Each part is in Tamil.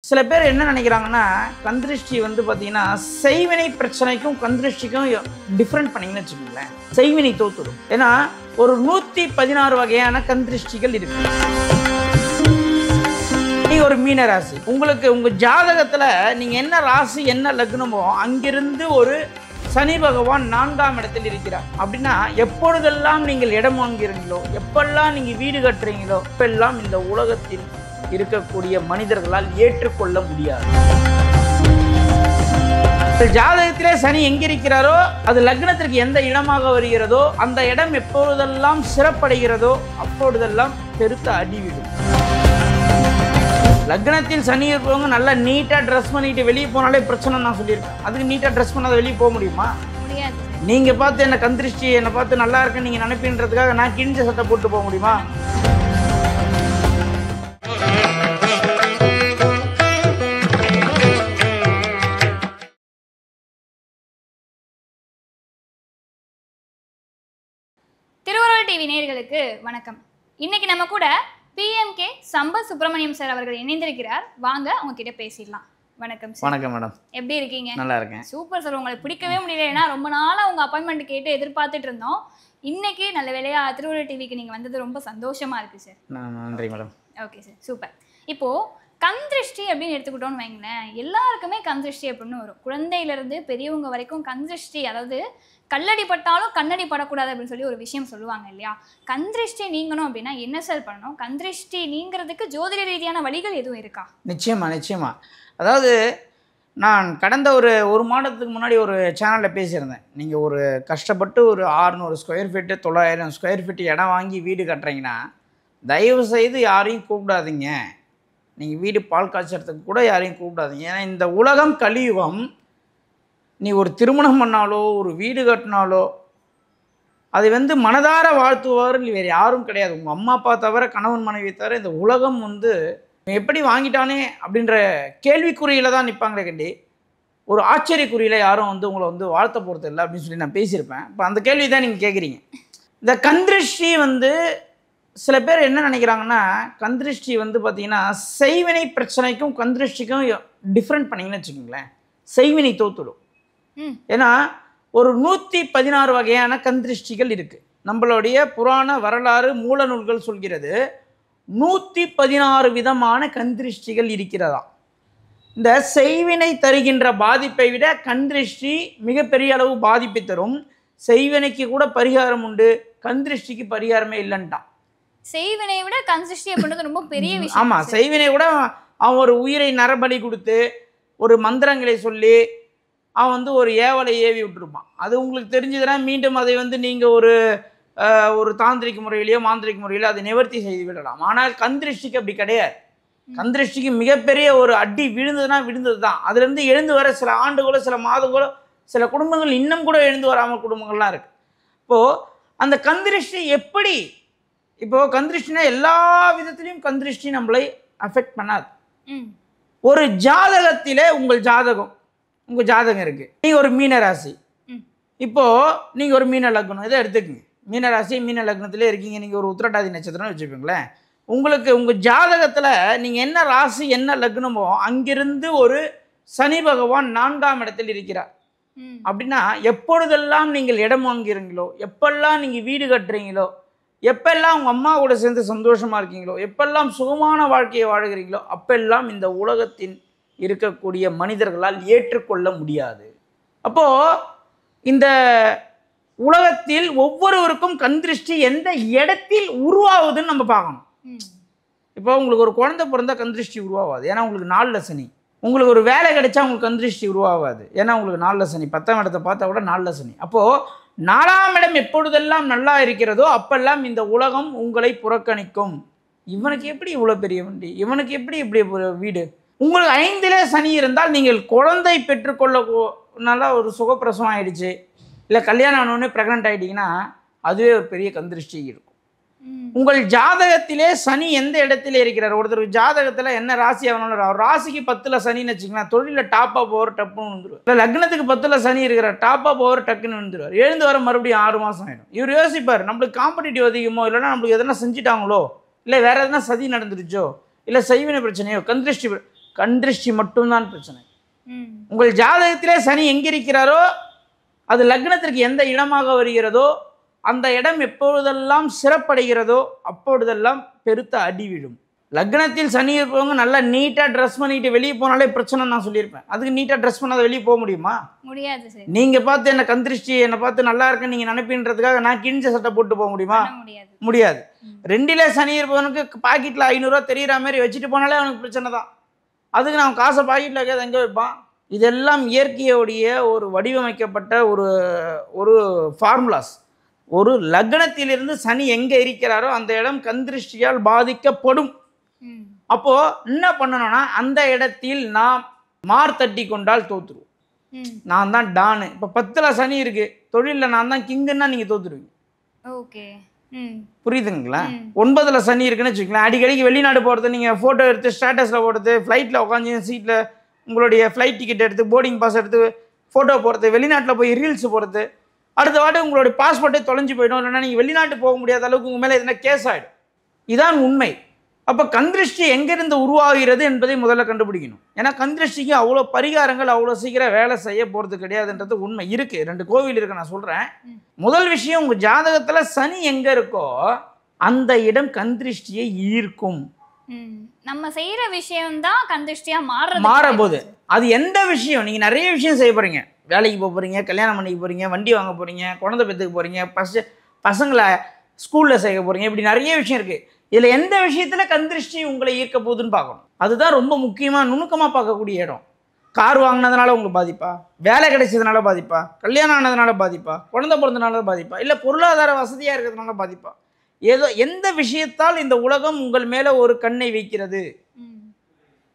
சில பேர் என்ன நினைக்கிறாங்கன்னா கந்திருஷ்டி வந்து பார்த்தீங்கன்னா செய்வினை பிரச்சனைக்கும் கந்திருஷ்டிக்கும் டிஃப்ரெண்ட் பண்ணிங்கன்னு வச்சுக்கோங்களேன். செய்வினை தோத்துடும். ஏன்னா ஒரு 116 வகையான கந்திருஷ்டிகள் இருக்கு. நீங்க ஒரு மீன ராசி, உங்களுக்கு உங்க ஜாதகத்துல நீங்க என்ன ராசி என்ன லக்னமோ அங்கிருந்து ஒரு சனி பகவான் 4ஆம் இடத்தில் இருக்கிறார். அப்படின்னா எப்பொழுதெல்லாம் நீங்கள் இடம் வாங்குகிறீங்களோ, எப்பெல்லாம் நீங்க வீடு கட்டுறீங்களோ, அப்பெல்லாம் இந்த உலகத்தில் இருக்கக்கூடிய மனிதர்களால் ஏற்றுக்கொள்ள முடியாது. ஜாதகத்திலே சனி எங்க இருக்கிறாரோ அது லக்னத்திற்கு எந்த இடமாக வருகிறதோ அந்த இடம் எப்பொழுதெல்லாம் சிறப்படைகிறதோ அப்பொழுதெல்லாம் பெருத்த அடிவிடும். லக்னத்தில் சனி இருக்கிறவங்க நல்லா நீட்டாக ட்ரெஸ் பண்ணிட்டு வெளியே போனாலே பிரச்சனை நான் சொல்லியிருக்கேன். அதுக்கு நீட்டாக ட்ரெஸ் பண்ணாத வெளியே போக முடியுமா? நீங்க பார்த்து என்ன கந்திருஷ்டி என்னை பார்த்து நல்லா இருக்குன்னு நீங்க நினைப்பின்றதுக்காக நான் கிழிஞ்ச சட்டை போட்டு போக முடியுமா? திருவருள் டிவி நேயர்களுக்கு வணக்கம். இன்னைக்கு நம்ம கூட PMK சம்பத் சுப்பிரமணியம் சார் அவர்கள் இணைந்திருக்கிறார். வாங்க அவங்க கிட்ட பேசிடலாம். வணக்கம் சார். வணக்கம் மேடம். எப்படி இருக்கீங்க? நல்லா இருக்கேன். Super sir. உங்களுக்கு பிடிக்கவே முடியல, ஏன்னா ரொம்ப நாளா உங்க அப்பாயின்மெண்ட் கேட்டு எதிர்பார்த்துட்டு இருந்தோம். இன்னைக்கு நல்ல வேலையா திருவருள் டிவிக்கு நீங்க வந்தது ரொம்ப சந்தோஷமா இருக்கு சார். நன்றி மேடம். Okay sir, super. இப்போ கந்திருஷ்டி அப்படின்னு எடுத்துக்கிட்டோம்னு வைங்களேன், எல்லாருக்குமே கந்திருஷ்டி அப்படின்னு வரும். குழந்தையிலேருந்து பெரியவங்க வரைக்கும் கந்திருஷ்டி, அதாவது கல்லடி பட்டாலும் கண்ணடி படக்கூடாது அப்படின்னு சொல்லி ஒரு விஷயம் சொல்லுவாங்க இல்லையா? கந்திருஷ்டி நீங்கணும் அப்படின்னா என்ன சார் பண்ணணும்? கந்திருஷ்டி நீங்கிறதுக்கு ஜோதிட ரீதியான வழிகள் எதுவும் இருக்கா? நிச்சயமா. அதாவது நான் கடந்த ஒரு மாதத்துக்கு முன்னாடி ஒரு சேனலில் பேசியிருந்தேன். நீங்கள் ஒரு கஷ்டப்பட்டு ஒரு 600 ஸ்கொயர் ஃபீட்டு 900 ஸ்கொயர் ஃபீட்டு இடம் வாங்கி வீடு கட்டுறீங்கன்னா தயவு செய்து யாரையும் கூப்பிடாதீங்க. நீங்கள் வீடு பால் காய்ச்சறதுக்கு கூட யாரையும் கூப்பிடாதீங்க. ஏன்னா இந்த உலகம் கலியுகம். நீ ஒரு திருமணம் பண்ணாலோ ஒரு வீடு கட்டினாலோ அது வந்து மனதார வாழ்த்துவார் வேறு யாரும் கிடையாது. உங்கள் அம்மா அப்பா தவிர, கணவன் மனைவி தவிர இந்த உலகம் வந்து எப்படி வாங்கிட்டானே அப்படின்ற கேள்விக்குறியில் தான் நிற்பாங்களே கண்டி, ஒரு ஆச்சரியக்குறியில் யாரும் வந்து உங்களை வந்து வாழ்த்த போகிறது இல்லை அப்படின்னு சொல்லி நான் பேசியிருப்பேன். இப்போ அந்த கேள்வி தான் நீங்கள் கேட்குறீங்க. இந்த கந்திருஷ்டி வந்து சில பேர் என்ன நினைக்கிறாங்கன்னா கந்திருஷ்டி வந்து பார்த்தீங்கன்னா செய்வினை பிரச்சனைக்கும் கந்திருஷ்டிக்கும் டிஃப்ரெண்ட் பண்ணிங்கன்னு வச்சுக்கோங்களேன். செய்வினை தோத்துடும். ஏன்னா ஒரு 116 வகையான கந்திருஷ்டிகள் இருக்குது. நம்மளுடைய புராண வரலாறு மூல நூல்கள் சொல்கிறது 116 விதமான கந்திருஷ்டிகள் இருக்கிறதா. இந்த செய்வினை தருகின்ற பாதிப்பை விட கந்திருஷ்டி மிகப்பெரிய அளவு பாதிப்பை தரும். செய்வினைக்கு கூட பரிகாரம் உண்டு, கந்திருஷ்டிக்கு பரிகாரமே இல்லைன்ட்டான். செய்வினை விட கந்திருஷ்டி அப்படின்றது ரொம்ப பெரிய விஷயம். ஆமாம், செய்வினை கூட அவன் ஒரு உயிரை நரபலி கொடுத்து ஒரு மந்திரங்களை சொல்லி அவன் வந்து ஒரு ஏவலை ஏவி விட்டுருப்பான். அது உங்களுக்கு தெரிஞ்சதுன்னா மீண்டும் அதை வந்து நீங்கள் ஒரு தாந்திரிக முறையிலையோ மாந்திரிக முறையிலோ அதை நிவர்த்தி செய்து விடலாம். ஆனால் கந்திருஷ்டிக்கு அப்படி கிடையாது. கந்திருஷ்டிக்கு மிகப்பெரிய ஒரு அடி விழுந்ததுன்னா விழுந்தது தான். அதுலேருந்து எழுந்து வர சில ஆண்டுகளோ சில மாதங்களோ சில குடும்பங்கள் இன்னும் கூட எழுந்து வராமல் குடும்பங்கள்லாம் இருக்குது. இப்போது அந்த கந்திருஷ்டி எப்படி, இப்போது கந்திருஷ்டினா எல்லா விதத்துலேயும் கந்திருஷ்டி நம்மளை அஃபெக்ட் பண்ணாது. ஒரு ஜாதகத்திலே உங்கள் ஜாதகம் இருக்குது. நீங்கள் ஒரு மீன ராசி, இப்போது நீங்கள் ஒரு மீன லக்னம் இதை எடுத்துக்கங்க. மீன ராசி மீன லக்னத்திலே இருக்கீங்க. நீங்கள் ஒரு உத்திரட்டாதி நட்சத்திரம்னு வச்சுக்கோங்களேன். உங்களுக்கு உங்கள் ஜாதகத்தில் நீங்கள் என்ன ராசி என்ன லக்னமோ அங்கிருந்து ஒரு சனி பகவான் 4ஆம் இடத்தில் இருக்கிறார். அப்படின்னா எப்பொழுதெல்லாம் நீங்கள் இடம் வாங்குகிறீங்களோ, எப்பெல்லாம் நீங்கள் வீடு கட்டுறீங்களோ, எப்பெல்லாம் உங்கள் அம்மா கூட சேர்ந்து சந்தோஷமாக இருக்கீங்களோ, எப்பெல்லாம் சுகமான வாழ்க்கையை வாழ்கிறீங்களோ அப்பெல்லாம் இந்த உலகத்தின் இருக்கக்கூடிய மனிதர்களால் ஏற்றுக்கொள்ள முடியாது. அப்போது இந்த உலகத்தில் ஒவ்வொருவருக்கும் கந்திருஷ்டி எந்த இடத்தில் உருவாகுதுன்னு நம்ம பார்க்கணும். இப்போ உங்களுக்கு ஒரு குழந்தை பிறந்தா கந்திருஷ்டி உருவாகாது, ஏன்னா உங்களுக்கு 4ல் சனி. உங்களுக்கு ஒரு வேலை கிடைச்சா உங்களுக்கு கந்திருஷ்டி உருவாகாது, ஏன்னா உங்களுக்கு 4ல் சனி. 10ஆம் இடத்தை பார்த்தா கூட 4ல் சனி. அப்போது 4ஆம் இடம் எப்பொழுதெல்லாம் நல்லா இருக்கிறதோ அப்பெல்லாம் இந்த உலகம் உங்களை புறக்கணிக்கும். இவனுக்கு எப்படி இவ்வளோ பெரிய வண்டி, இவனுக்கு எப்படி இப்படி வீடு. உங்களுக்கு 5லே சனி இருந்தால் நீங்கள் குழந்தை பெற்றுக்கொள்ள நல்லா ஒரு சுகப்பிரசவம் ஆகிடுச்சு, இல்லை கல்யாணம் ஆனோடனே ப்ரெக்னென்ட் ஆகிட்டிங்கன்னா அதுவே ஒரு பெரிய கந்திருஷ்டி இருக்கும். உங்கள் ஜாதகத்திலே சனி எந்த இடத்துல இருக்கிறார், ஒருத்தர் ஜாதகத்தில் என்ன ராசி ஆகணும், அவர் ராசிக்கு 10ல் சனின்னு வச்சுக்கலாம், தொழிலில் டாப்பாக போகிற டப்புன்னு வந்துடுவார். இல்லை லக்னத்துக்கு 10ல் சனி இருக்கிறார், டாப்பாக போகிற டக்குன்னு வந்துடுவார். எழுந்து வர மறுபடியும் 6 மாதம் ஆகிடும். இவர் யோசிப்பார், நம்மளுக்கு காம்படிட்டிவ் அதிகமோ, இல்லைன்னா நம்மளுக்கு எதனா செஞ்சுட்டாங்களோ, இல்லை வேறு எதனா சதி நடந்துருச்சோ, இல்லை செய்வினை பிரச்சனையோ, கண் திருஷ்டி மட்டும்தான் பிரச்சனை. ம் உங்கள் ஜாதகத்திலே சனி எங்கே இருக்கிறாரோ அது லக்னத்திற்கு எந்த இடமாக வருகிறதோ அந்த இடம் எப்பொழுதெல்லாம் சிறப்படைகிறதோ அப்பொழுதெல்லாம் பெருத்த அடி விழும். லக்னத்தில் சனி இருப்பவங்க நல்லா நீட்டாக ட்ரெஸ் பண்ணிட்டு வெளியே போனாலே பிரச்சனை நான் சொல்லியிருப்பேன். அதுக்கு நீட்டாக ட்ரெஸ் பண்ணாத வெளியே போக முடியுமா? முடியாது சார். நீங்கள் பார்த்து என்ன கந்திருஷ்டி என்னை பார்த்து நல்லா இருக்குன்னு நீங்கள் நினைப்பின்றதுக்காக நான் கிழிஞ்ச சட்டை போட்டு போக முடியுமா? முடியாது. முடியாது. ரெண்டிலே சனி இருப்பவனுக்கு பாக்கெட்டில் 500 ரூபா தெரிகிற மாதிரி வச்சுட்டு போனாலே அவனுக்கு பிரச்சனை தான். அதுக்கு நான் காசை பாக்கெட்டில் வைக்காத எங்கே வைப்பான்? இதெல்லாம் இயற்கையோடைய ஒரு வடிவமைக்கப்பட்ட ஒரு ஒரு ஃபார்முலாஸ். ஒரு லக்னத்திலிருந்து சனி எங்கே இருக்கிறாரோ அந்த இடம் கந்திருஷ்டியால் பாதிக்கப்படும். அப்போது என்ன பண்ணணும்னா அந்த இடத்தில் நாம் மார்த்தட்டி கொண்டால் தோற்றுருவோம். நான் தான் டானு. இப்போ 10ல் சனி இருக்குது, தொழிலில் நான் தான் கிங்குன்னா நீங்கள் தோற்றுருவீங்க. ஓகே, புரியுதுங்களா? 9ல் சனி இருக்குன்னு வச்சுக்கலாம். அடிக்கடிக்கு வெளிநாடு போகிறது, நீங்கள் ஃபோட்டோ எடுத்து ஸ்டேட்டஸில் போடுறது, ஃப்ளைட்டில் உட்காந்து சீட்டில் உங்களுடைய ஃப்ளைட் டிக்கெட் எடுத்து போர்டிங் பாஸ் எடுத்து ஃபோட்டோ போடுறது, வெளிநாட்டில் போய் ரீல்ஸ் போடுறது, அடுத்த வாட்டி உங்களுடைய பாஸ்போர்ட்டே தொலைஞ்சு போயிடும். இல்லைன்னா நீங்கள் வெளிநாட்டு போக முடியாத அளவுக்கு உங்கள் மேலே எதுனா கேஸ் ஆகிடும். இதான் உண்மை. அப்போ கந்திருஷ்டி எங்கேருந்து உருவாகிறது என்பதை முதல்ல கண்டுபிடிக்கணும். ஏன்னா கந்திருஷ்டிக்கு அவ்வளோ பரிகாரங்கள் அவ்வளோ சீக்கிரம் வேலை செய்ய போகிறது கிடையாதுன்றது உண்மை. இருக்குது, 2 கோவில் இருக்குது, நான் சொல்கிறேன். முதல் விஷயம், உங்கள் ஜாதகத்தில் சனி எங்கே இருக்கோ அந்த இடம் கந்திருஷ்டியை ஈர்க்கும். நம்ம செய்கிற விஷயம்தான் கந்திருஷ்டியாக மாறபோது. அது எந்த விஷயம்? நீங்கள் நிறைய விஷயம் செய்ய போகிறீங்க. வேலைக்கு போக போகிறீங்க, கல்யாணம் பண்ணிக்க போகிறீங்க, வண்டி வாங்க போகிறீங்க, குழந்தை பெற்றுக்க போகிறீங்க, பசங்களை ஸ்கூலில் சேர்க்க போகிறீங்க, இப்படி நிறைய விஷயம் இருக்குது. இதில் எந்த விஷயத்தில் கந்திருஷ்டி உங்களை ஈர்க்க போகுதுன்னு பார்க்கணும். அதுதான் ரொம்ப முக்கியமாக நுணுக்கமாக பார்க்கக்கூடிய இடம். கார் வாங்கினதுனால உங்களுக்கு பாதிப்பா, வேலை கிடைச்சதுனால பாதிப்பா, கல்யாணம் ஆனதுனால பாதிப்பா, குழந்தை பிறந்தனால பாதிப்பா, இல்லை பொருளாதார வசதியாக இருக்கிறதுனால பாதிப்பா, ஏதோ எந்த விஷயத்தால் இந்த உலகம் உங்கள் மேலே ஒரு கண்ணை வைக்கிறது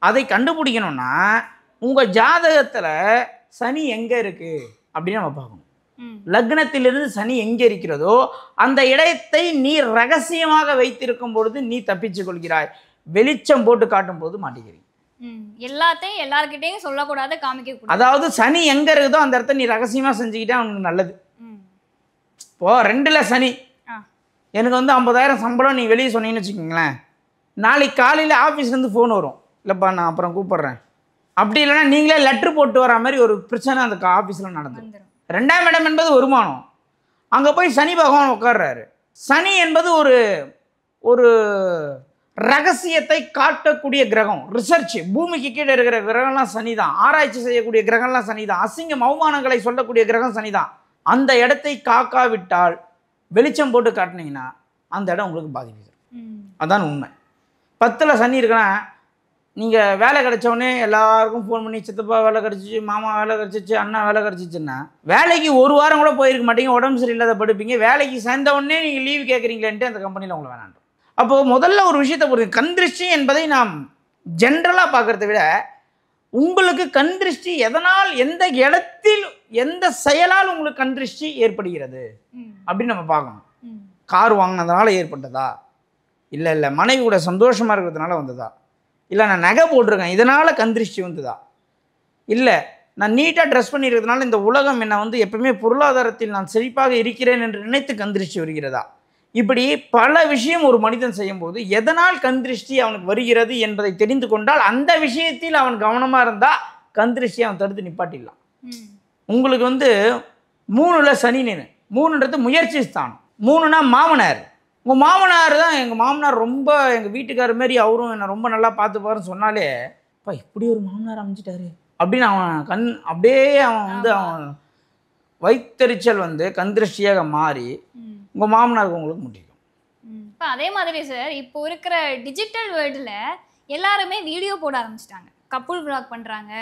அதை கண்டுபிடிக்கணும்னா உங்கள் ஜாதகத்தில் சனி எங்கே இருக்குது அப்படின்னு நம்ம பார்க்கணும். லக்னத்திலிருந்து சனி எங்கே இருக்கிறதோ அந்த இடத்தை நீ ரகசியமாக வைத்திருக்கும் பொழுது நீ தப்பிச்சு கொள்கிறாய். வெளிச்சம் போட்டு காட்டும் போது மாட்டிக்கிறீங்க. எல்லாத்தையும் எல்லார்கிட்டையும் சொல்லக்கூடாது, காமிக்க கூடாது. அதாவது சனி எங்கே இருக்குதோ அந்த இடத்த நீ ரகசியமாக செஞ்சுக்கிட்டே அவனுக்கு நல்லது. இப்போ 2ல் சனி, எனக்கு வந்து 50,000 சம்பளம் நீ வெளியே சொன்னீங்கன்னு வச்சுக்கோங்களேன், நாளைக்கு காலையில் ஆஃபீஸ்லேருந்து ஃபோன் வரும், இல்லைப்பா நான் அப்புறம் கூப்பிட்றேன். அப்படி இல்லைன்னா நீங்களே லெட்ரு போட்டு வர மாதிரி ஒரு பிரச்சனை அந்த ஆஃபீஸில் நடந்துடும். 2ஆம் இடம் என்பது வருமானம். அங்கே போய் சனி பகவான் உட்கார்றாரு. சனி என்பது ஒரு ஒரு ரகசியத்தை காட்டக்கூடிய கிரகம். ரிசர்ச், பூமிக்கு கீழே இருக்கிற கிரகம்லாம் சனி தான். ஆராய்ச்சி செய்யக்கூடிய கிரகம்லாம் சனி தான். அசிங்கம் அவமானங்களை சொல்லக்கூடிய கிரகம் சனி தான். அந்த இடத்தை காக்காவிட்டால் வெளிச்சம் போட்டு காட்டினீங்கன்னா அந்த இடம் உங்களுக்கு பாதிக்குது. அதான் உண்மை. 10ல் சனி இருக்குன்னா நீங்கள் வேலை கிடச்சோடனே எல்லாருக்கும் ஃபோன் பண்ணி சித்தப்பா வேலை கிடச்சிச்சு, மாமா வேலை கிடச்சிச்சு, அண்ணா வேலை கிடச்சிச்சுன்னா வேலைக்கு 1 வாரம் கூட போயிருக்க மாட்டீங்க, உடம்பு சரியில்லாத படுப்பீங்க. வேலைக்கு சேர்ந்தவுடனே நீங்கள் லீவு கேட்குறீங்களேன்ட்டு அந்த கம்பெனியில் உங்களை வேணான்றோம். அப்போது முதல்ல ஒரு விஷயத்தை பொறுத்து, கண்திருஷ்டி என்பதை நாம் ஜென்ரலாக பார்க்குறத விட உங்களுக்கு கண்திருஷ்டி எதனால், எந்த இடத்தில், எந்த செயலால் உங்களுக்கு கண்திருஷ்டி ஏற்படுகிறது அப்படின்னு நம்ம பார்க்கணும். கார் வாங்கினதுனால ஏற்பட்டதா, இல்லை மனைவி கூட சந்தோஷமாக இருக்கிறதுனால வந்ததா, இல்லை நான் நகை போட்டிருக்கேன் இதனால் கண்திருஷ்டி வந்ததா, இல்லை நான் நீட்டாக ட்ரெஸ் பண்ணியிருக்கிறதுனால இந்த உலகம் என்னை வந்து எப்பவுமே பொருளாதாரத்தில் நான் செழிப்பாக இருக்கிறேன் என்று நினைத்து கண்திருஷ்டி வருகிறதா, இப்படி பல விஷயம் ஒரு மனிதன் செய்யும்போது எதனால் கண்திருஷ்டி அவனுக்கு வருகிறது என்பதை தெரிந்து கொண்டால் அந்த விஷயத்தில் அவன் கவனமாக இருந்தால் கண்திருஷ்டியை அவன் தடுத்து நிப்பாட்டிடலாம். உங்களுக்கு வந்து 3ல் சனி, 3ன்றது முயற்சி ஸ்தானம், 3னா மாமனார். உங்கள் மாமனார் தான், எங்கள் மாமனார் ரொம்ப எங்கள் வீட்டுக்காரர் மாரி, அவரும் என்னை ரொம்ப நல்லா பார்த்துப்பாருன்னு சொன்னாலே, அப்பா இப்படி ஒரு மாமனார் அமைஞ்சிட்டாரு அப்படின்னு அவன் அப்படியே அவன் வந்து அவன் வைத்தறிச்சல் வந்து கண்திருஷ்டியாக மாறி உங்கள் மாமனாருக்கு உங்களுக்கு முடியும். இப்போ அதே மாதிரி சார், இப்போ இருக்கிற டிஜிட்டல் வேர்ல்டில் எல்லாருமே வீடியோ போட ஆரம்பிச்சிட்டாங்க, கப்புள் வ்ளாக் பண்ணுறாங்க,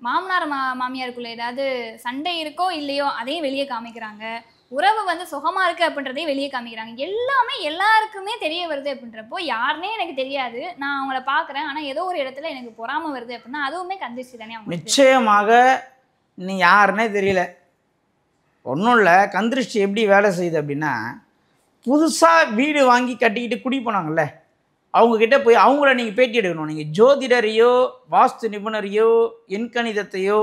மாமனார் மாமியாருக்குள்ளே ஏதாவது சண்டை இருக்கோ இல்லையோ அதையும் வெளியே காமிக்கிறாங்க, உறவு வந்து சுகமாக இருக்குது அப்படின்றதையும் வெளியே காமிக்கிறாங்க. எல்லாமே எல்லாருக்குமே தெரிய வருது அப்படின்றப்போ யாருன்னே எனக்கு தெரியாது, நான் அவங்கள பார்க்குறேன், ஆனால் ஏதோ ஒரு இடத்துல எனக்கு பொறாமல் வருது அப்படின்னா அதுவுமே கந்திருஷ்டி தானே? நிச்சயமாக. நீ யாருன்னே தெரியல, ஒன்றும் இல்லை. கந்திருஷ்டி எப்படி வேலை செய்யுது அப்படின்னா, புதுசாக வீடு வாங்கி கட்டிக்கிட்டு குடி போனாங்கல்ல, அவங்கக்கிட்ட போய் அவங்கள நீங்கள் பேட்டி எடுக்கணும். நீங்கள் ஜோதிடரையோ வாஸ்து நிபுணரையோ எண்கணிதத்தையோ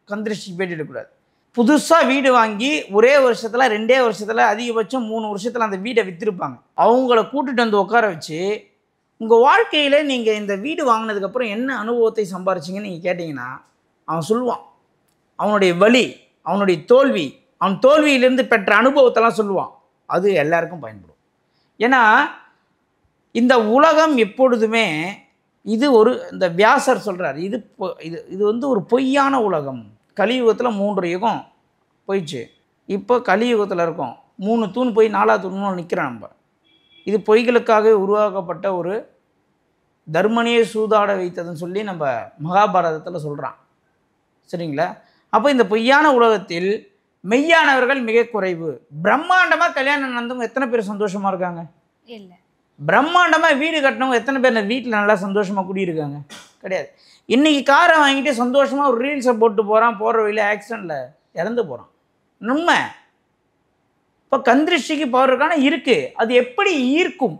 கந்திருஷ்டி பேட்டி எடுக்கக்கூடாது. புதுசாக வீடு வாங்கி ஒரே வருஷத்தில் 2 வருஷத்தில் அதிகபட்சம் 3 வருஷத்தில் அந்த வீடை விற்றுருப்பாங்க. அவங்கள கூட்டிகிட்டு வந்து உட்கார வச்சு உங்கள் வாழ்க்கையில் நீங்கள் இந்த வீடு வாங்கினதுக்கப்புறம் என்ன அனுபவத்தை சம்பாரிச்சிங்கன்னு நீங்கள் கேட்டிங்கன்னா அவன் சொல்லுவான். அவனுடைய வலி, அவனுடைய தோல்வி, அவன் தோல்வியிலிருந்து பெற்ற அனுபவத்தெல்லாம் சொல்லுவான். அது எல்லாருக்கும் பயன்படும். ஏன்னா இந்த உலகம் எப்பொழுதுமே இது இந்த வியாசர் சொல்கிறார், இது இது வந்து ஒரு பொய்யான உலகம். கலியுகத்தில் 3 யுகம் போயிடுச்சு, இப்போ கலியுகத்தில் இருக்கோம். 3 தூண் போய் 4வது தூண் நிற்கிறோம் நம்ம. இது பொய்களுக்காக உருவாக்கப்பட்ட ஒரு தர்மனையே சூதாட வைத்ததுன்னு சொல்லி நம்ம மகாபாரதத்தில் சொல்கிறான். சரிங்களா? அப்போ இந்த பொய்யான உலகத்தில் மெய்யானவர்கள் மிக குறைவு. பிரம்மாண்டமாக கல்யாணம் நடந்தவங்க எத்தனை பேர் சந்தோஷமாக இருக்காங்க? இல்லை. பிரம்மாண்டமாக வீடு கட்டினவங்க எத்தனை பேர் வீட்டில் நல்லா சந்தோஷமாக குடியிருக்காங்க? கிடையாது. இன்றைக்கி காரை வாங்கிட்டு சந்தோஷமாக ஒரு ரீல்ஸை போட்டு போகிறான், போகிற வழியில் ஆக்சிடெண்ட்டில் இறந்து போகிறான். உண்மை. இப்போ கந்திருஷ்டிக்கு பவர் இருக்கான இருக்குது. அது எப்படி ஈர்க்கும்?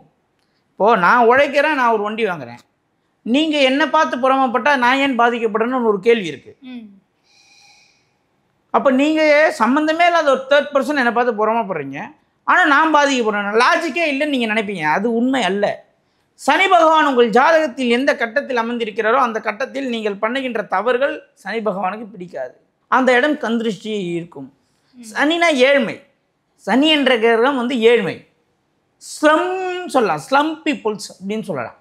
இப்போது நான் உழைக்கிறேன், நான் ஒரு வண்டி வாங்குகிறேன், நீங்கள் என்னை பார்த்து புறமப்பட்டால் நான் ஏன் பாதிக்கப்படுறேன்னு ஒரு கேள்வி இருக்குது. அப்போ நீங்கள் சம்மந்தமே இல்லாத ஒரு 3rd பர்சன் என்னை பார்த்து புறமப்படுறீங்க, ஆனால் நான் பாதிக்கப்படுறேன். லாஜிக்கே இல்லைன்னு நீங்கள் நினைப்பீங்க. அது உண்மை அல்ல. சனி பகவான் உங்கள் ஜாதகத்தில் எந்த கட்டத்தில் அமர்ந்திருக்கிறாரோ அந்த கட்டத்தில் நீங்கள் பண்ணுகின்ற தவறுகள் சனி பகவானுக்கு பிடிக்காது. அந்த இடம் கந்திருஷ்டியை ஈர்க்கும். சனினா ஏழ்மை. சனி என்ற கிரகம் வந்து ஏழ்மை. ஸ்லம் சொல்லலாம், ஸ்லம் பீப்புள்ஸ் அப்படின்னு சொல்லலாம்.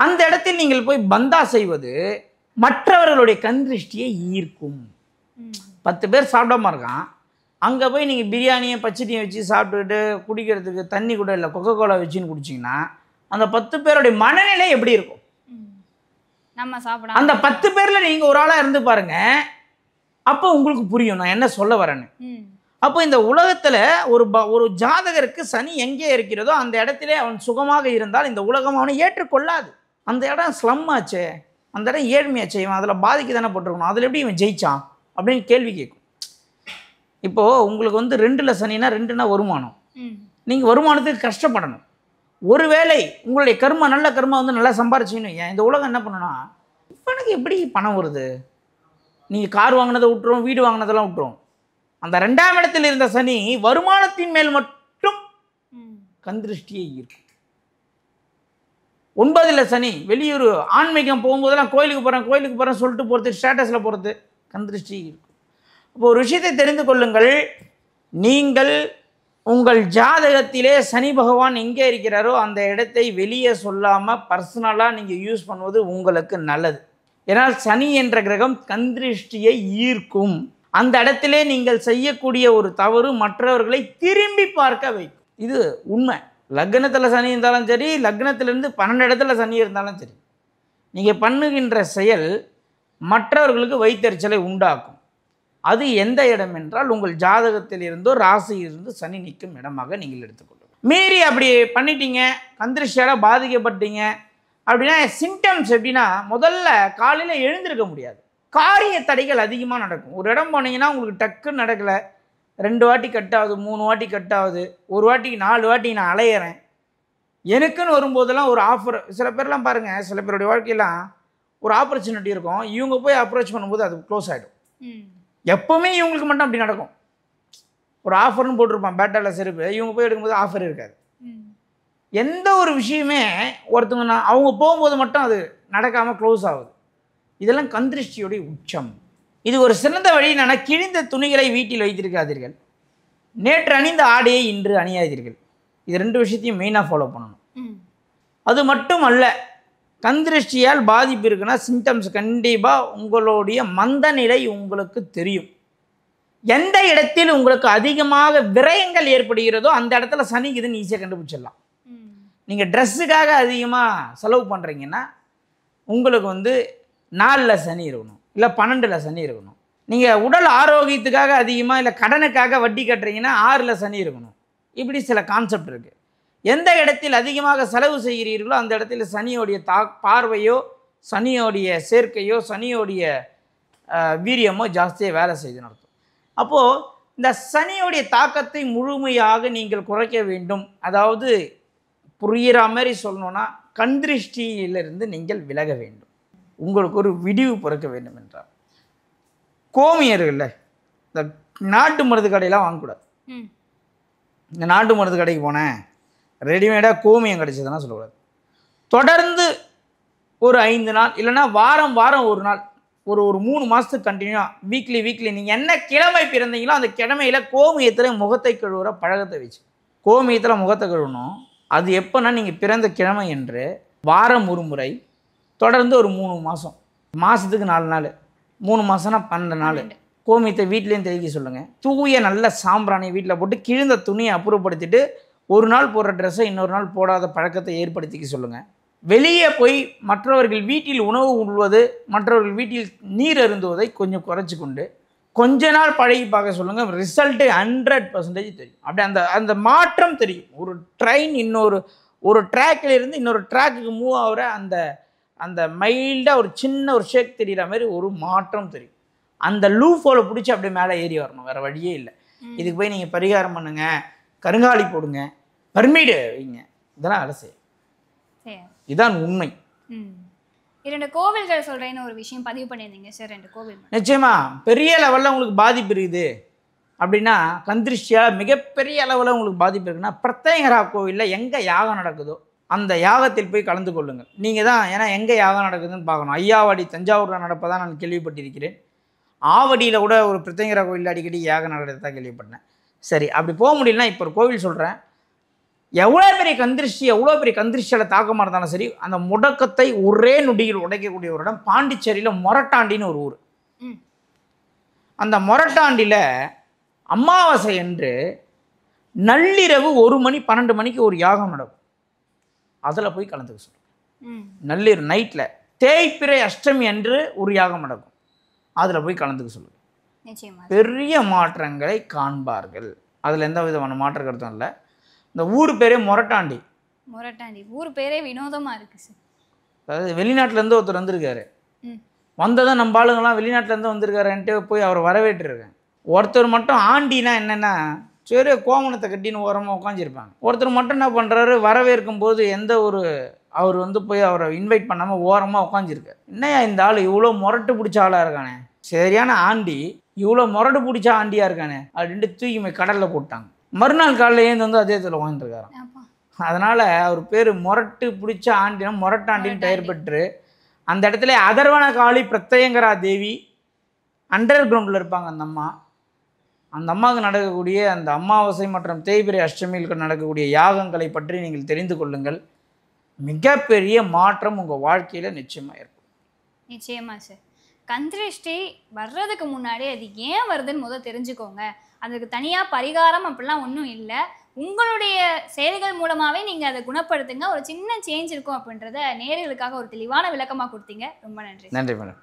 அந்த இடத்தில் நீங்கள் போய் பந்தா செய்வது மற்றவர்களுடைய கந்திருஷ்டியை ஈர்க்கும். 10 பேர் சாப்பிடாம இருக்கான், அங்கே போய் நீங்கள் பிரியாணியை பச்சடியை வச்சு சாப்பிட்டுக்கிட்டு குடிக்கிறதுக்கு தண்ணி கூட இல்லை, கொக்கோ கோலா வச்சுன்னு குடிச்சிங்கன்னா அந்த 10 பேருடைய மனநிலை எப்படி இருக்கும்? நம்ம சாப்பிட அந்த 10 பேரில் நீங்கள் ஒரு ஆளாக இருந்து பாருங்க, அப்போ உங்களுக்கு புரியும் நான் என்ன சொல்ல வரேன்னு. அப்போ இந்த உலகத்தில் ஒரு ஜாதகருக்கு சனி எங்கே இருக்கிறதோ அந்த இடத்துல அவன் சுகமாக இருந்தால் இந்த உலகம் அவனை ஏற்றுக்கொள்ளாது. அந்த இடம் ஸ்லம் ஆச்சே, அந்த இடம் ஏழ்மையாச்சே, இவன் அதில் பாதிக்கு தானே போட்டிருக்கணும், அதில் எப்படி இவன் ஜெயிச்சான் அப்படின்னு கேள்வி கேட்கும். இப்போது உங்களுக்கு வந்து 2ல் சனினா 2னா வருமானம். நீங்கள் வருமானத்துக்கு கஷ்டப்படணும். ஒருவேளை உங்களுடைய கர்மா நல்ல கர்மா வந்து நல்லா சம்பாரிச்சின்னு ஏன் இந்த உலகம் என்ன பண்ணணும்னா, இவனுக்கு எப்படி பணம் வருது, நீங்கள் கார் வாங்கினதை விட்டுரும், வீடு வாங்கினதெல்லாம் விட்டுரும். அந்த 2ஆம் இடத்தில் இருந்த சனி வருமானத்தின் மேல் மட்டும் கந்திருஷ்டியை ஈர்க்கும். 9ல் சனி வெளியூர் ஆன்மீகம் போகும்போதெல்லாம் கோயிலுக்கு போகிறேன் சொல்லிட்டு போகிறது, ஸ்டேட்டஸில் போகிறது, கந்திருஷ்டியை ஈர்க்கும். இப்போ ஒரு விஷயத்தை தெரிந்து கொள்ளுங்கள், நீங்கள் உங்கள் ஜாதகத்திலே சனி பகவான் எங்கே இருக்கிறாரோ அந்த இடத்தை வெளியே சொல்லாமல் பர்சனலாக நீங்கள் யூஸ் பண்ணுவது உங்களுக்கு நல்லது. ஏன்னால் சனி என்ற கிரகம் கந்திருஷ்டியை ஈர்க்கும். அந்த இடத்திலே நீங்கள் செய்யக்கூடிய ஒரு தவறு மற்றவர்களை திரும்பி பார்க்க வைக்கும். இது உண்மை. லக்னத்தில் சனி இருந்தாலும் சரி, லக்னத்திலிருந்து 12 இடத்துல சனி இருந்தாலும் சரி, நீங்கள் பண்ணுகின்ற செயல் மற்றவர்களுக்கு வைத்தறிச்சலை உண்டாக்கும். அது எந்த இடம் என்றால் உங்கள் ஜாதகத்தில் இருந்தோ ராசியிலிருந்து சனி நிற்கும் இடமாக நீங்கள் எடுத்துக்கொள்ளுங்கள். மீறி அப்படி பண்ணிட்டீங்க, கந்திருஷ்டியால் பாதிக்கப்பட்டீங்க அப்படின்னா சிம்டம்ஸ் எப்படின்னா, முதல்ல காலையில் எழுந்திருக்க முடியாது, காரிய தடைகள் அதிகமாக நடக்கும். ஒரு இடம் போனீங்கன்னா உங்களுக்கு டக்குன்னு நடக்கலை, 2 வாட்டி கட் ஆகுது, 3 வாட்டி கட் ஆகுது, ஒரு வாட்டிக்கு 4 வாட்டி நான் அலையிறேன். எனக்குன்னு வரும்போதெல்லாம் ஒரு ஆஃபர், சில பேர்லாம் பாருங்கள், சில பேருடைய வாழ்க்கையெல்லாம் ஒரு ஆப்பர்ச்சுனிட்டி இருக்கும், இவங்க போய் அப்ரோச் பண்ணும்போது அது க்ளோஸ் ஆகிடும். எப்போவுமே இவங்களுக்கு மட்டும் அப்படி நடக்கும். ஒரு ஆஃபர்னு போட்டிருப்பான் பேட்டாவில் செருப்பு, இவங்க போய் எடுக்கும்போது ஆஃபர் இருக்காது. எந்த ஒரு விஷயமே ஒருத்தவங்க அவங்க போகும்போது மட்டும் அது நடக்காமல் க்ளோஸ் ஆகுது. இதெல்லாம் கந்திருஷ்டியோடைய உச்சம். இது ஒரு சிறந்த வழி என்னன்னா, கிழிந்த துணிகளை வீட்டில் வைத்திருக்காதீர்கள், நேற்று அணிந்த ஆடையை இன்று அணியாதீர்கள். இது 2 விஷயத்தையும் மெயினாக ஃபாலோ பண்ணணும். அது மட்டும் அல்ல, கந்திருஷ்டியால் பாதிப்பு இருக்குன்னா சிம்டம்ஸ் கண்டிப்பாக உங்களுடைய மந்த நிலை உங்களுக்கு தெரியும். எந்த இடத்தில் உங்களுக்கு அதிகமாக விரயங்கள் ஏற்படுகிறதோ அந்த இடத்துல சனி இதுன்னு ஈஸியாக கண்டுபிடிச்சிடலாம். நீங்கள் ட்ரெஸ்ஸுக்காக அதிகமாக செலவு பண்ணுறீங்கன்னா உங்களுக்கு வந்து 4ல் சனி இருக்கணும், இல்லை 12ல் சனி இருக்கணும். நீங்கள் உடல் ஆரோக்கியத்துக்காக அதிகமாக இல்லை கடனுக்காக வட்டி கட்டுறீங்கன்னா 6ல் சனி இருக்கணும். இப்படி சில கான்செப்ட் இருக்குது. எந்த இடத்தில் அதிகமாக செலவு செய்கிறீர்களோ அந்த இடத்துல சனியோடைய பார்வையோ சனியோடைய சேர்க்கையோ சனியோடைய வீரியமோ ஜாஸ்தியாக வேலை செய்து நடத்தும். அப்போது இந்த சனியோடைய தாக்கத்தை முழுமையாக நீங்கள் குறைக்க வேண்டும். அதாவது புரிகிற மாதிரி சொல்லணுன்னா, கந்திருஷ்டியிலிருந்து நீங்கள் விலக வேண்டும். உங்களுக்கு ஒரு விடிவு பிறக்க வேண்டும் என்றால் கோமியர்கள் இந்த நாட்டு மருந்து கடையெல்லாம் வாங்கக்கூடாது. இந்த நாட்டு மருந்து கடைக்கு போனேன், ரெடிமேடாக கோமியம் கிடச்சதுன்னா சொல்லக்கூடாது. தொடர்ந்து ஒரு 5 நாள் இல்லைன்னா வாரம் வாரம் ஒரு நாள் ஒரு ஒரு 3 மாதத்துக்கு கண்டினியூவாக வீக்லி நீங்கள் என்ன கிழமை பிறந்தீங்களோ அந்த கிழமையில் கோமியத்தில் முகத்தை கழுவுற பழக்கத்தை வச்சு கோமியத்தில் முகத்தை கழுவணும். அது எப்போனா நீங்கள் பிறந்த கிழமை என்று வாரம் ஒரு முறை தொடர்ந்து ஒரு 3 மாதம், மாதத்துக்கு 4 நாள், 3 மாதம்னா 12 நாள் கோமியத்தை வீட்லேயும் தெளிக்க சொல்லுங்கள். தூய நல்ல சாம்பிராணி வீட்டில் போட்டு கிழிந்த துணியை அப்புறப்படுத்திட்டு ஒரு நாள் போடுற ட்ரெஸ்ஸை இன்னொரு நாள் போடாத பழக்கத்தை ஏற்படுத்திக்க சொல்லுங்கள். வெளியே போய் மற்றவர்கள் வீட்டில் உணவு உண்ணுவது, மற்றவர்கள் வீட்டில் நீர் அருந்துவதை கொஞ்சம் குறைச்சி கொண்டு கொஞ்ச நாள் பழகி பார்க்க சொல்லுங்கள். ரிசல்ட்டு 100% தெரியும். அப்படி அந்த மாற்றம் தெரியும். ஒரு ட்ரெயின் ஒரு ட்ராக்கில் இருந்து இன்னொரு ட்ராக்குக்கு மூவ் ஆகிற அந்த மைல்டாக ஒரு சின்ன ஒரு ஷேக் தெரிகிற மாதிரி ஒரு மாற்றம் தெரியும். அந்த லூஃபோல பிடிச்சி அப்படியே மேலே ஏறி வரணும், வேறு வழியே இல்லை. இதுக்கு போய் நீங்கள் பரிகாரம் பண்ணுங்கள், கருங்காலி போடுங்க, பர்மீடு வைங்க, இதெல்லாம் வேலை செய்யும். இதுதான் உண்மை. 2 கோவில்கள் சொல்கிறேன்னு ஒரு விஷயம் பதிவு பண்ணியிருந்தீங்க சார். 2 கோவில் நிச்சயமா பெரிய லெவலில் உங்களுக்கு பாதிப்பு இருக்குது அப்படின்னா, கந்திருஷ்டியாக மிகப்பெரிய அளவில் உங்களுக்கு பாதிப்பு இருக்குன்னா பிரத்யேகரா கோவிலில் எங்கே யாகம் நடக்குதோ அந்த யாகத்தில் போய் கலந்து கொள்ளுங்கள். நீங்கள் தான் ஏன்னா எங்கே யாகம் நடக்குதுன்னு பார்க்கணும். ஐயாவாடி தஞ்சாவூரில் நடப்பதான் நான் கேள்விப்பட்டிருக்கிறேன். ஆவடியில் கூட ஒரு பிரத்யேகரா கோவில் அடிக்கடி யாகம் நடக்கிறதா கேள்விப்பட்டேன். சரி, அப்படி போக முடியலன்னா இப்போ ஒரு கோவில் சொல்கிறேன். எவ்வளோ பெரிய கந்திருஷ்டியால் தாக்கமாக இருந்தாலும் சரி, அந்த முடக்கத்தை ஒரே நொடியில் உடைக்கக்கூடிய ஒரு இடம் பாண்டிச்சேரியில் மொரட்டாண்டின்னு ஒரு ஊர். அந்த மொரட்டாண்டியில் அமாவாசை என்று நள்ளிரவு 1 மணி 12 மணிக்கு ஒரு யாகம் நடக்கும். அதில் போய் கலந்துக்க சொல்லுங்கள். நள்ளிரவு நைட்டில் தேய்பிறை அஷ்டமி என்று ஒரு யாகம் நடக்கும். அதில் போய் கலந்துக்க சொல்லுங்கள். பெரிய மாற்றங்களை காண்பார்கள். அதில் எந்த விதமான மாற்ற கருத்தும் இல்லை. இந்த ஊர் பேரே மொரட்டாண்டி. ஊர் பேரே வினோதமாக இருக்குது சார். அதாவது வெளிநாட்டிலேருந்து ஒருத்தர் வந்திருக்காரு. வந்ததான் நம்ம ஆளுங்கெல்லாம் வெளிநாட்டிலேருந்து வந்திருக்காருன்ட்டு போய் அவர் வரவேற்றுருக்கேன். ஒருத்தர் மட்டும் ஆண்டினா என்னென்னா சரி கோமணத்தை கட்டின்னு ஓரமாக உட்காந்துருப்பாங்க. ஒருத்தர் மட்டும் என்ன பண்ணுறாரு, வரவேற்கும் போது அவர் போய் அவரை இன்வைட் பண்ணாமல் ஓரமாக உட்காந்துருக்காரு. என்னையா இந்த ஆள் இவ்வளோ முரட்டு பிடிச்ச ஆளாக இருக்கானே, சரியான ஆண்டி, இவ்வளோ முரட்டு பிடிச்ச ஆண்டியாக இருக்கானே அப்படின்ட்டு தூக்கி கடலில் போட்டாங்க. மறுநாள் காலையில் ஏந்து அதே இதில் உட்காந்துருக்காராம். அதனால் அவர் பேர் முரட்டு பிடிச்ச ஆண்டினா மொரட்டாண்டின்னு பெயர் பெற்று அந்த இடத்துல அதர்வன காளி பிரத்யங்கரா தேவி அண்டர் கிரவுண்டில் இருப்பாங்க. அந்த அம்மாவுக்கு நடக்கக்கூடிய அந்த அமாவாசை மற்றும் தேய்பிறை அஷ்டமியில் நடக்கக்கூடிய யாகங்களை பற்றி நீங்கள் தெரிந்து கொள்ளுங்கள். மிகப்பெரிய மாற்றம் உங்கள் வாழ்க்கையில் நிச்சயமாக இருக்கும். நிச்சயமா சார். கந்திருஷ்டி வர்றதுக்கு முன்னாடி அது ஏன் வருதுன்னு தெரிஞ்சுக்கோங்க. அதுக்கு தனியாக பரிகாரம் அப்படிலாம் ஒன்றும் இல்லை. உங்களுடைய செயல்கள் மூலமாகவே நீங்கள் அதை குணப்படுத்துங்க. ஒரு சின்ன சேஞ்ச் இருக்கும் அப்படின்றத நேயர்களுக்காக ஒரு தெளிவான விளக்கமாக கொடுத்தீங்க. ரொம்ப நன்றி. நன்றி மேடம்.